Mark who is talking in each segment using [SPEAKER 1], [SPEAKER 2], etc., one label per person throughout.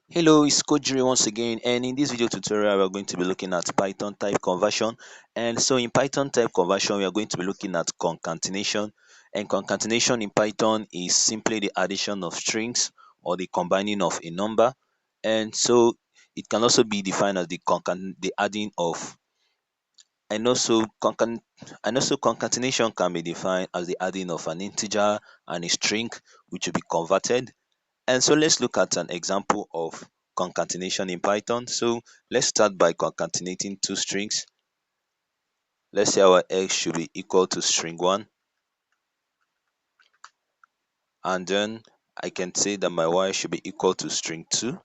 [SPEAKER 1] Hello, it's Coach Jire once again, and in this video tutorial, we're going to be looking at Python type conversion. And so, in Python type conversion, we are going to be looking at concatenation. And concatenation in Python is simply the addition of strings or the combining of a number. And so, it can also be defined as the adding of, and also concatenation can be defined as the adding of an integer and a string, which will be converted. And so let's look at an example of concatenation in Python. So let's start by concatenating two strings. Let's say our x should be equal to string 1, and then I can say that my y should be equal to string 2.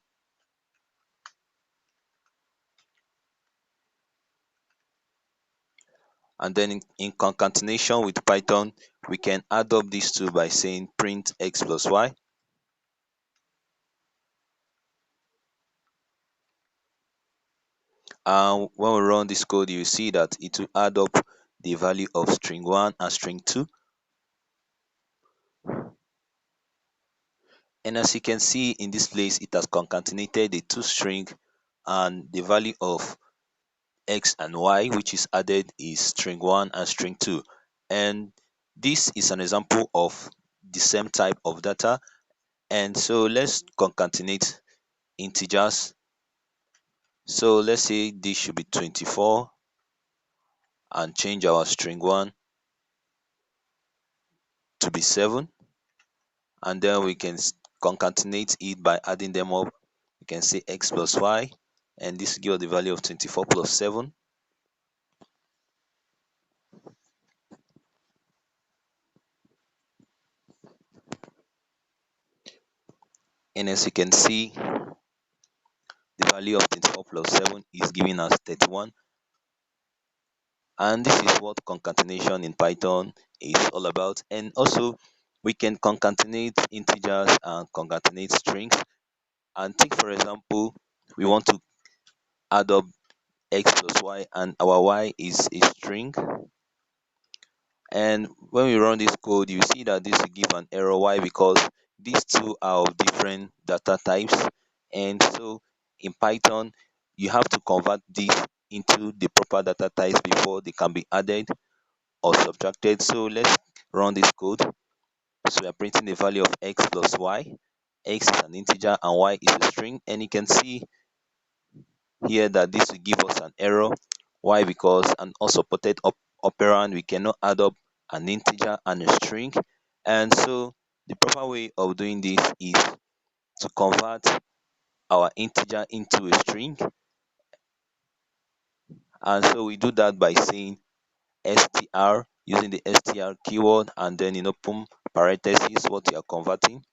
[SPEAKER 1] And then in concatenation with Python, we can add up these two by saying print x plus y. And when we run this code, you see that it will add up the value of string 1 and string 2. And as you can see in this place, it has concatenated the two string, and the value of x and y which is added is string 1 and string 2. And this is an example of the same type of data. And so let's concatenate integers. So let's say this should be 24, and change our string 1 to be 7. And then we can concatenate it by adding them up. We can say x plus y, and this will give us the value of 24 plus 7. And as you can see, the value of 24 plus 7 is giving us 31. And this is what concatenation in Python is all about. And also, we can concatenate integers and concatenate strings. And take, for example, we want to add up x plus y, and our y is a string. And when we run this code, you see that this will give an error. Why? Because these two are of different data types. And so in Python, you have to convert these into the proper data types before they can be added or subtracted. So let's run this code. So we are printing the value of x plus y. X is an integer and y is a string. And you can see here that this will give us an error. Why? Because an unsupported operand, we cannot add up an integer and a string. And so the proper way of doing this is to convert our integer into a string. And so we do that by saying str, using the str keyword, and then in open parentheses what you are converting.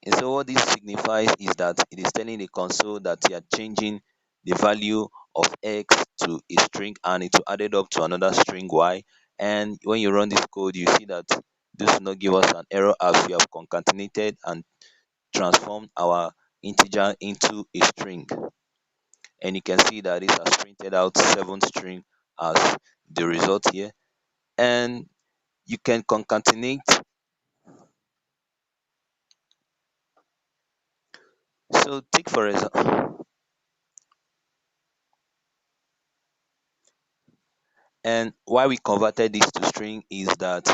[SPEAKER 1] And so what this signifies is that it is telling the console that you are changing the value of x to a string, and it will add it up to another string y. And when you run this code, you see that this will not give us an error, as we have concatenated and transformed our integer into a string. And you can see that it has printed out 7 string as the result here. And you can concatenate. So take for example, and why we converted this to string is that,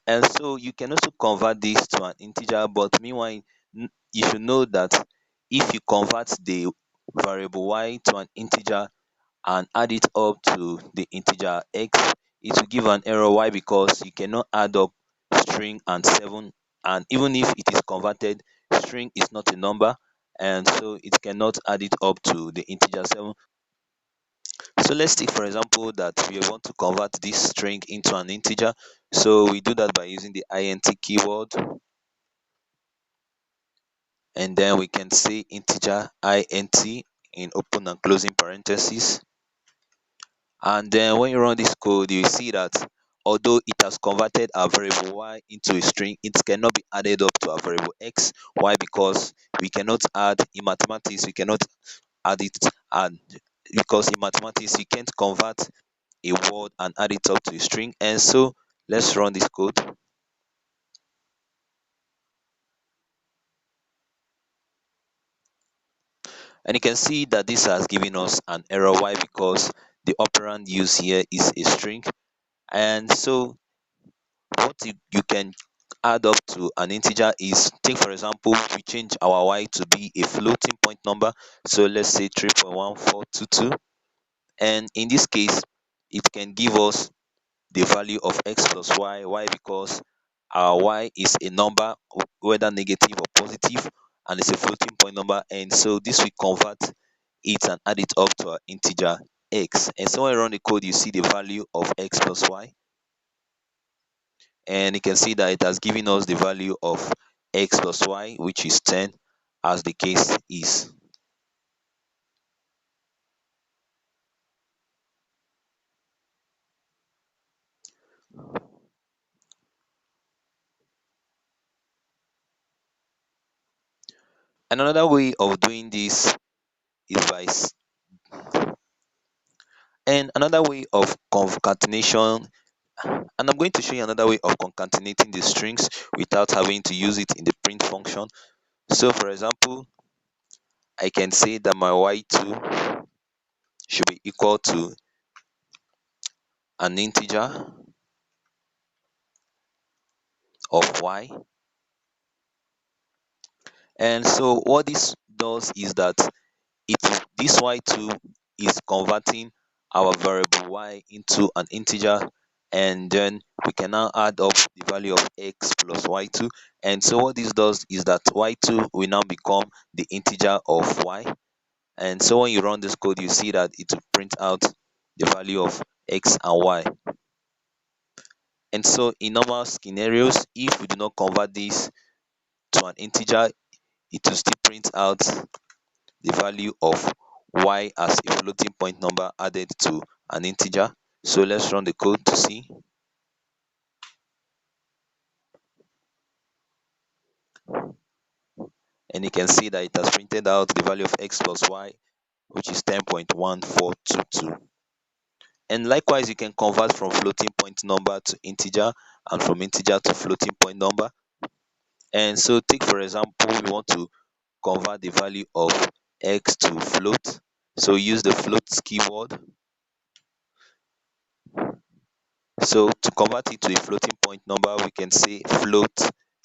[SPEAKER 1] and so you can also convert this to an integer. But meanwhile, you should know that if you convert the variable y to an integer and add it up to the integer x, it will give an error. Why? Because you cannot add up string and 7. And even if it is converted, string is not a number, and so it cannot add it up to the integer 7. So let's take for example that we want to convert this string into an integer. So we do that by using the int keyword, and then we can say integer int in open and closing parentheses. And then when you run this code, you see that although it has converted our variable y into a string, it cannot be added up to our variable x. Why? Because we cannot add, in mathematics we cannot add it, and because in mathematics you can't convert a word and add it up to a string. And so let's run this code. And you can see that this has given us an error. Why? Because the operand used here is a string. And so what you can add up to an integer is, take for example, we change our y to be a floating point number. So let's say 3.1422. And in this case, it can give us the value of x plus y. Why? Because our y is a number, whether negative or positive, and it's a floating point number. And so this will convert it and add it up to our integer x. And so when you run the code, you see the value of x plus y. And you can see that it has given us the value of x plus y, which is 10, as the case is. And another way of doing this is and another way of concatenation, and I'm going to show you another way of concatenating the strings without having to use it in the print function. So for example, I can say that my y2 should be equal to an integer of y. And so what this does is that it this y2 is converting our variable y into an integer, and then we can now add up the value of x plus y2. And so what this does is that y2 will now become the integer of y. And so when you run this code, you see that it will print out the value of x and y. And so in normal scenarios, if we do not convert this to an integer, it will still print out the value of y as a floating point number added to an integer. So let's run the code to see. And you can see that it has printed out the value of x plus y, which is 10.1422. And likewise, you can convert from floating point number to integer, and from integer to floating point number. And so take for example, we want to convert the value of x to float. So use the float keyword. So to convert it to a floating point number, we can say float,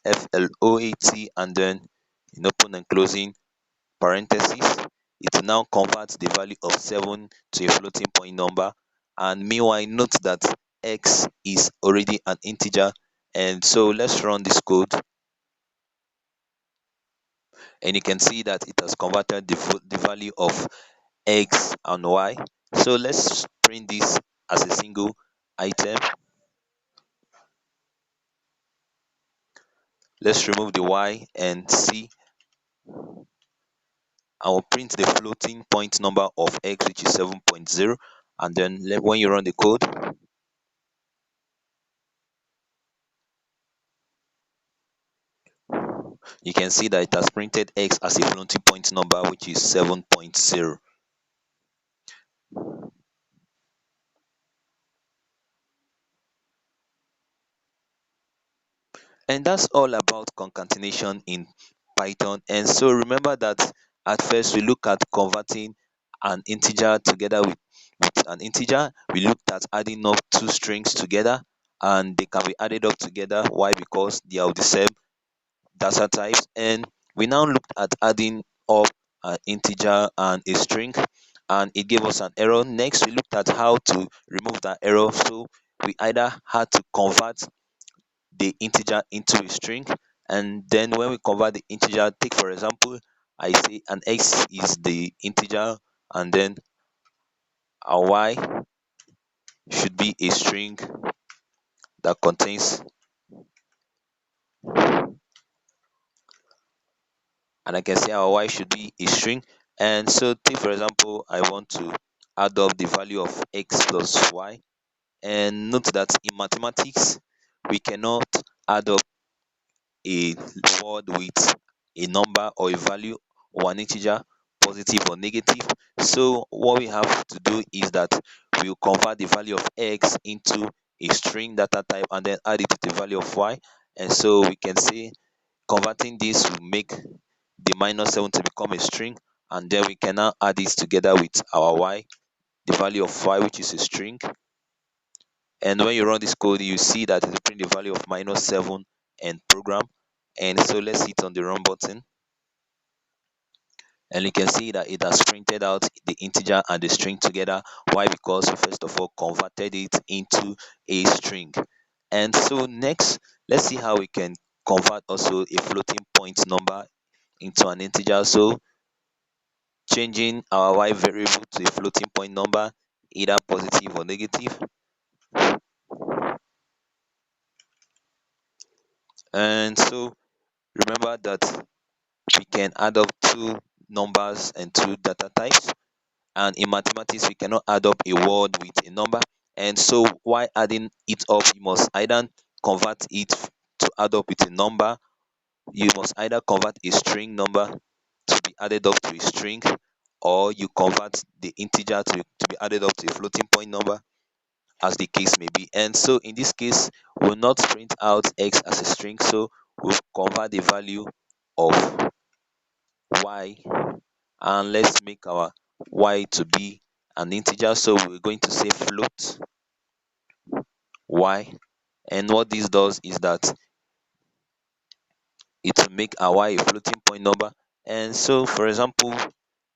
[SPEAKER 1] float, and then in open and closing parentheses. It will now convert the value of 7 to a floating point number. And meanwhile, note that x is already an integer. And so let's run this code, and you can see that it has converted the value of x and y. So let's print this as a single item. Let's remove the y and see. I will print the floating point number of x, which is 7.0. And then when you run the code, you can see that it has printed x as a floating point number, which is 7.0. And that's all about concatenation in Python. And so remember that at first we look at converting an integer together with an integer. We looked at adding up two strings together, and they can be added up together. Why? Because they are of the same data types. And we now looked at adding up an integer and a string, and it gave us an error. Next, we looked at how to remove that error. So we either had to convert the integer into a string, and then when we convert the integer, take for example, I say an x is the integer, and then a y should be a string that contains, and I can say our y should be a string. And so take for example, I want to add up the value of x plus y. And note that in mathematics, we cannot add up a word with a number or a value or an integer, positive or negative. So what we have to do is that we will convert the value of x into a string data type, and then add it to the value of y. And so we can say converting this will make the minus 7 to become a string, and then we can now add it together with our y, the value of y, which is a string. And when you run this code, you see that it print the value of -7 and program. And so let's hit on the run button, and you can see that it has printed out the integer and the string together. Why? Because we first of all converted it into a string. And so next, let's see how we can convert also a floating point number into an integer. So changing our y variable to a floating point number, either positive or negative. And so remember that we can add up two numbers and two data types, and in mathematics we cannot add up a word with a number. And so while adding it up, you must either convert it to add up with a number. You must either convert a string number to be added up to a string, or you convert the integer to be added up to a floating point number, as the case may be. And so in this case, we'll not print out x as a string, so we'll convert the value of y, and let's make our y to be an integer. So we're going to say float y, and what this does is that it will make our y a floating point number. And so for example,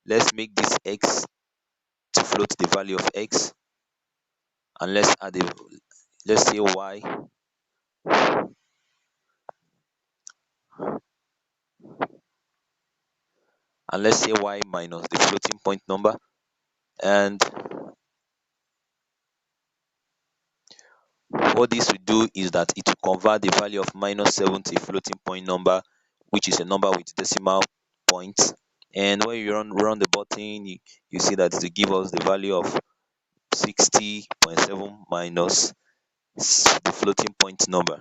[SPEAKER 1] let's make this x to float the value of x, and let's say y, and let's say y minus the floating point number. And what this will do is that it will convert the value of -7 to a floating point number, which is a number with decimal points. And when you run the button, you see that it will give us the value of 60.7 minus the floating point number.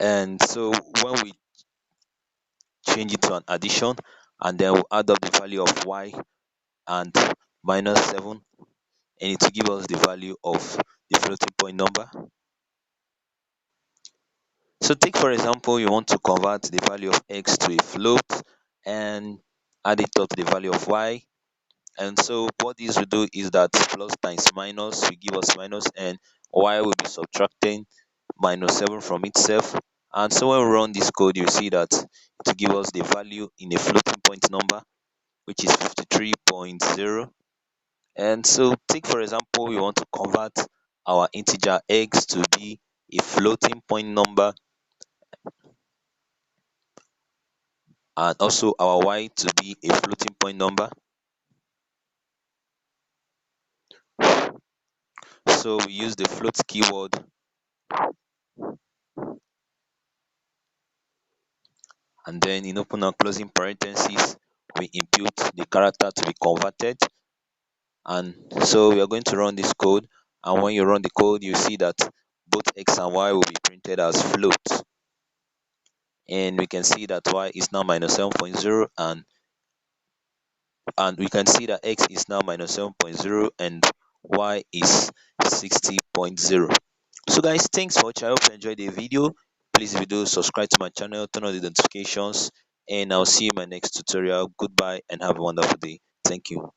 [SPEAKER 1] And so when we change it to an addition, and then we'll add up the value of y and -7, and it will give us the value of the floating point number. So take for example, you want to convert the value of x to a float and add it up to the value of y. And so what this will do is that plus times minus will give us minus, and y will be subtracting -7 from itself. And so when we run this code, you see that it will give us the value in a floating point number, which is 53.0. And so take for example, we want to convert our integer x to be a floating point number, and also our y to be a floating point number. So we use the float keyword, and then in open and closing parentheses we input the character to be converted. And so we are going to run this code, and when you run the code, you see that both x and y will be printed as float, and we can see that y is now -7.0, and we can see that x is now -7.0 and y is 60.0. So guys, thanks for watching. I hope you enjoyed the video. Please, if you do, subscribe to my channel, turn on the notifications, and I'll see you in my next tutorial. Goodbye and have a wonderful day. Thank you.